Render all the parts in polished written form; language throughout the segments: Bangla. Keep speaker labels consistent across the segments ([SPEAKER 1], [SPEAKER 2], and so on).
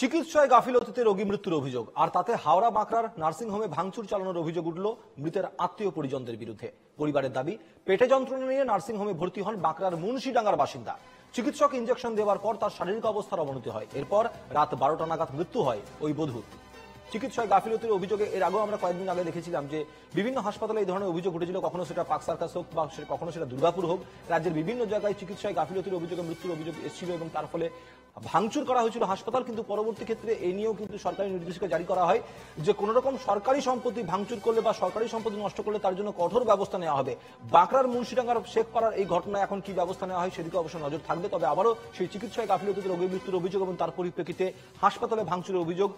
[SPEAKER 1] চিকিৎসায় গাফিলতিতে রোগী মৃত্যুর অভিযোগ, আর তাতে হাওড়া বাঁকড়ার নার্সিংহোমে ভাঙচুর চালানোর অভিযোগ উঠল মৃতের আত্মীয় পরিজনদের বিরুদ্ধে। পরিবারের দাবি, পেটে যন্ত্রণা নিয়ে নার্সিংহোমে ভর্তি হন বাঁকড়ার মুন্সিডাঙ্গার বাসিন্দা। চিকিৎসক ইঞ্জেকশন দেওয়ার পর তার শারীরিক অবস্থার অবনতি হয়। এরপর রাত 12টা নাগাদ মৃত্যু হয় ওই বধূর। চিকিৎসায় গাফিলতির অভিযোগে এর আগেও আমরা কয়েকদিন আগে দেখেছিলাম যে বিভিন্ন হাসপাতালে এই ধরনের অভিযোগ উঠেছিল। কখনো সেটা পাক সার্কাস হোক বা কখনো সেটা দুর্গাপুর হোক, রাজ্যের বিভিন্ন জায়গায় চিকিৎসায় গাফিলতির অভিযোগে মৃত্যুর অভিযোগ এসেছিল এবং তার ফলে ভাঙচুর করা হয়েছিল হাসপাতাল। কিন্তু পরবর্তী ক্ষেত্রে এই নিয়েও কিন্তু সরকারি নির্দেশিকা জারি করা হয় যে কোন রকম সরকারি সম্পত্তি ভাঙচুর করলে বা সরকারি সম্পত্তি নষ্ট করলে তার জন্য কঠোর ব্যবস্থা নেওয়া হবে। বাঁকড়ার মুন্সিডাঙ্গার শেখপাড়ার এই ঘটনায় এখন কি ব্যবস্থা নেওয়া হয় সেদিকে অবশ্য নজর থাকবে। তবে আবারও সেই চিকিৎসায় গাফিলতিতে রোগীর মৃত্যুর অভিযোগ এবং তার পরিপ্রেক্ষিতে হাসপাতালে ভাঙচুরের অভিযোগ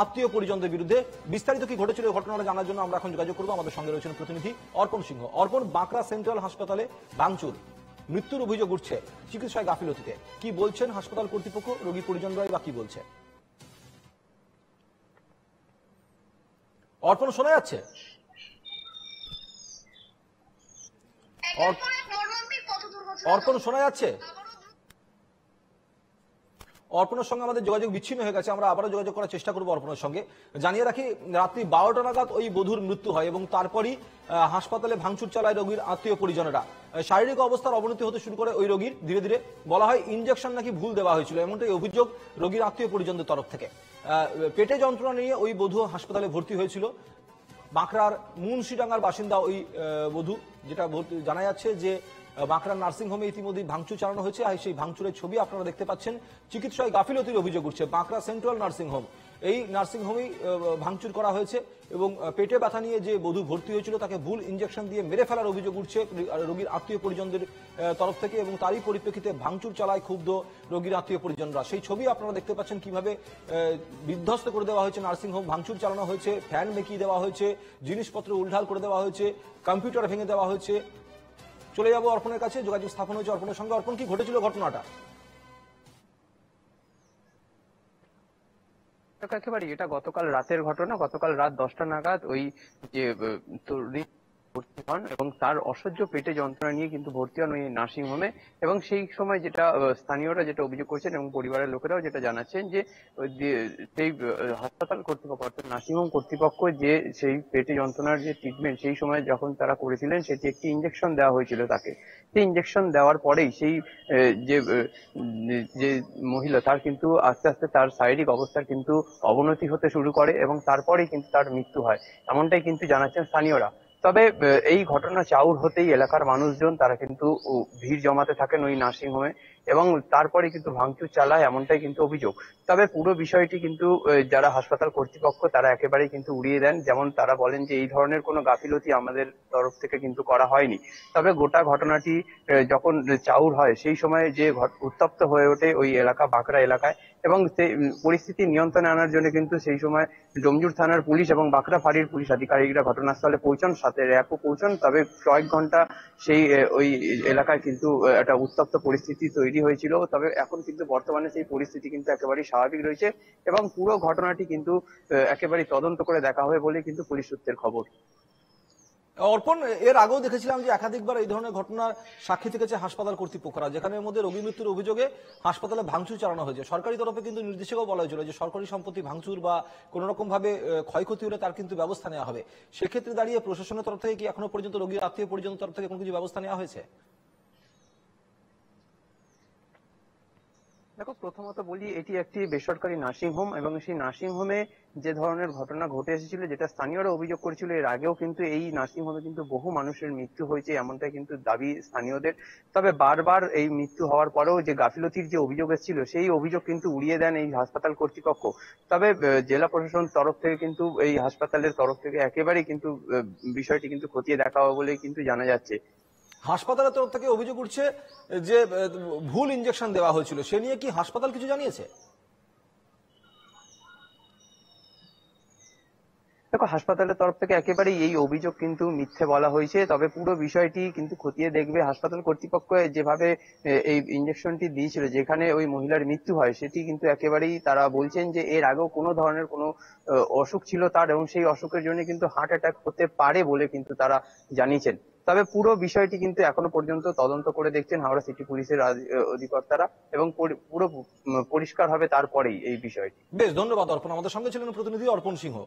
[SPEAKER 1] আত্মীয় পরিজনদের বিরুদ্ধে। বিস্তারিত কি ঘটেছিল এই ঘটনাটা জানার জন্য আমরা এখন যোগাযোগ করবো। আমাদের সঙ্গে রয়েছেন প্রতিনিধি অর্পণ সিংহ। অর্পণ, বাঁকড়া সেন্ট্রাল হাসপাতালে ভাঙচুর, মৃত্যুর অভিযোগ উঠছে চিকিৎসায় গাফিলতিতে, কি বলছেন হাসপাতাল কর্তৃপক্ষ, রোগী পরিজনরাই বা কি বলছে? অর্পণ, শোনা যাচ্ছে? অর্পণ, শোনা যাচ্ছে? অর্পণের সঙ্গে আমাদের যোগাযোগ বিচ্ছিন্ন হয়ে গেছে। আমরা আবারও যোগাযোগ করার চেষ্টা করবো অর্পণের সঙ্গে। জানিয়ে রাখি, রাত্রি 12টা নাগাদ ওই বধূর মৃত্যু হয় এবং তারপরই হাসপাতালে ভাঙচুর চালায় রোগীর আত্মীয় পরিজনেরা। শারীরিক অবস্থার অবনতি হতে শুরু করে ওই রোগীর। ধীরে ধীরে বলা হয় ইঞ্জেকশন নাকি ভুল দেওয়া হয়েছিল, এমনটাই অভিযোগ রোগীর আত্মীয় পরিজনদের তরফ থেকে। পেটে যন্ত্রণা নিয়ে ওই বধূ হাসপাতালে ভর্তি হয়েছিল। বাঁকড়ার মুন্সিডাঙ্গার বাসিন্দা ওই বধূ। যেটা জানা যাচ্ছে যে বাঁকড়ার নার্সিংহোমে ইতিমধ্যে ভাঙচুর চালানো হয়েছে। আর সেই ভাঙচুরের ছবি আপনারা দেখতে পাচ্ছেন। চিকিৎসায় গাফিলতির অভিযোগ উঠছে বাঁকড়া সেন্ট্রাল নার্সিংহোম। এই নার্সিংহোমেই ভাঙচুর করা হয়েছে এবং পেটে ব্যথা নিয়ে যে বধূ ভর্তি হয়েছিল তাকে ভুল ইঞ্জেকশন দিয়ে মেরে ফেলার অভিযোগ উঠছে রোগীর আত্মীয় পরিজনদের তরফ থেকে এবং তারই পরিপ্রেক্ষিতে ভাঙচুর চালায় ক্ষুব্ধ রোগীর আত্মীয় পরিজনরা। সেই ছবি আপনারা দেখতে পাচ্ছেন কিভাবে বিধ্বস্ত করে দেওয়া হয়েছে নার্সিংহোম। ভাঙচুর চালানো হয়েছে, ফ্যান মেকিয়ে দেওয়া হয়েছে, জিনিসপত্র উল্ঢাল করে দেওয়া হয়েছে, কম্পিউটার ভেঙে দেওয়া হয়েছে। চলে যাবো অর্পণের কাছে, যোগাযোগ স্থাপন হয়েছে অর্পণের সঙ্গে। অর্পণ, কি ঘটেছিল ঘটনাটা?
[SPEAKER 2] একেবারে এটা গতকাল রাতের ঘটনা। গতকাল রাত 10টা নাগাদ ওই যে ভর্তি হন এবং তার অসহ্য পেটে যন্ত্রণা নিয়ে কিন্তু ভর্তি হন ওই নার্সিং হোমে। এবং সেই সময় যেটা স্থানীয়রা যেটা অভিযোগ করছেন এবং পরিবারের লোকেরাও যেটা জানাচ্ছেন যে সেই হাসপাতাল কর্তৃপক্ষ অর্থাৎ নার্সিংহোম কর্তৃপক্ষ যে সেই পেটে যন্ত্রণার যে ট্রিটমেন্ট সেই সময় যখন তারা করেছিলেন সেটি একটি ইঞ্জেকশন দেওয়া হয়েছিল তাকে। সেই ইঞ্জেকশন দেওয়ার পরেই সেই যে মহিলা তার কিন্তু আস্তে আস্তে তার শারীরিক অবস্থার কিন্তু অবনতি হতে শুরু করে এবং তারপরেই কিন্তু তার মৃত্যু হয়, এমনটাই কিন্তু জানাচ্ছেন স্থানীয়রা। তবে এই ঘটনা চাউর হতেই এলাকার মানুষজন তারা কিন্তু ভিড় জমাতে থাকেন ওই নার্সিং হোমে এবং তারপরে কিন্তু ভাঙচুর চালায়, এমনটাই কিন্তু অভিযোগ। তবে পুরো বিষয়টি কিন্তু যারা হাসপাতাল কর্তৃপক্ষ তারা একেবারেই কিন্তু উড়িয়ে দেন। যেমন তারা বলেন যে এই ধরনের কোনো গাফিলতি আমাদের তরফ থেকে কিন্তু করা হয়নি। তবে গোটা ঘটনাটি যখন চাউর হয় সেই সময় যে উত্তপ্ত হয়ে ওঠে ওই এলাকা, বাঁকড়া এলাকায়, এবং সেই পরিস্থিতি নিয়ন্ত্রণে আনার জন্য কিন্তু সেই সময় ডোমজুর থানার পুলিশ এবং বাঁকড়া ফাঁড়ির পুলিশ আধিকারিকরা ঘটনাস্থলে পৌঁছান, সাথে র্যাবও পৌঁছান। তবে কয়েক ঘন্টা সেই ওই এলাকায় কিন্তু একটা উত্তপ্ত পরিস্থিতি তৈরি হয়েছিল। তবে এখন কিন্তু বর্তমানে সেই পরিস্থিতি কিন্তু একেবারেই স্বাভাবিক রয়েছে এবং পুরো ঘটনাটি কিন্তু একেবারেই তদন্ত করে দেখা হবে বলে কিন্তু পুলিশ সূত্রের খবর।
[SPEAKER 1] অর্পণ, এর আগেও দেখেছিলাম যে একাধিকবার এই ধরনের ঘটনার সাক্ষী থেকেছে হাসপাতাল কর্তৃপক্ষরা, যেখানের মধ্যে রোগী মৃত্যুর অভিযোগে হাসপাতালে ভাঙচুর চালানো হয়েছে। সরকারি তরফে কিন্তু নির্দেশিকাও বলা হয়েছিল যে সরকারি সম্পত্তি ভাঙচুর বা কোন রকম ভাবে ক্ষয়ক্ষতি হলে তার কিন্তু ব্যবস্থা নেওয়া হবে। সেক্ষেত্রে দাঁড়িয়ে প্রশাসনের তরফ থেকে কি এখনো পর্যন্ত রোগীর আত্মীয় পরিজনের তরফ থেকে কোনো কিছু ব্যবস্থা নেওয়া হয়েছে?
[SPEAKER 2] দেখো, প্রথমত বলি এটি একটি বেসরকারি নার্সিং হোম এবং সেই নার্সিং হোমে যে ধরনের ঘটনা ঘটে এসেছিল, যেটা স্থানীয়রা অভিযোগ করেছিল, এর আগেও কিন্তু এই নার্সিং হোমে কিন্তু বহু মানুষের মৃত্যু হয়েছে, এমনটাই কিন্তু দাবি স্থানীয়দের। তবে বারবার এই মৃত্যু হওয়ার পরেও যে গাফিলতির যে অভিযোগ এসেছিল সেই অভিযোগ কিন্তু উড়িয়ে দেন এই হাসপাতাল কর্তৃপক্ষ। তবে জেলা প্রশাসন তরফ থেকে কিন্তু এই হাসপাতালের তরফ থেকে একেবারেই কিন্তু বিষয়টি কিন্তু খতিয়ে দেখা হবে বলে কিন্তু জানা যাচ্ছে।
[SPEAKER 1] হাসপাতালের তরফ থেকে অভিযোগ উঠছে যে ভুল ইঞ্জেকশন দেওয়া হয়েছিল, সে নিয়ে কি হাসপাতাল কিছু জানিয়েছে?
[SPEAKER 2] দেখো, হাসপাতালের তরফ থেকে একেবারেই এই অভিযোগ কিন্তু মিথ্যে বলা হয়েছে। তবে পুরো বিষয়টি কিন্তু খতিয়ে দেখবে হাসপাতাল কর্তৃপক্ষ। যেভাবে এই ইঞ্জেকশনটি দিয়েছিল, যেখানে ওই মহিলার মৃত্যু হয়, সেটি কিন্তু একেবারেই তারা বলছেন যে এর আগেও কোনো ধরনের কোনো অসুখ ছিল তার, এবং সেই অসুখের জন্য কিন্তু হার্ট অ্যাটাক হতে পারে বলে কিন্তু তারা জানিয়েছেন। তবে পুরো বিষয়টি কিন্তু এখনো পর্যন্ত তদন্ত করে দেখছেন হাওড়া সিটি পুলিশের অধিকর্তারা, এবং পুরো পরিষ্কার হবে তারপরেই এই বিষয়টি।
[SPEAKER 1] বেশ, ধন্যবাদ অর্পণ। আমাদের সঙ্গে ছিলেন প্রতিনিধি অর্পণ সিংহ।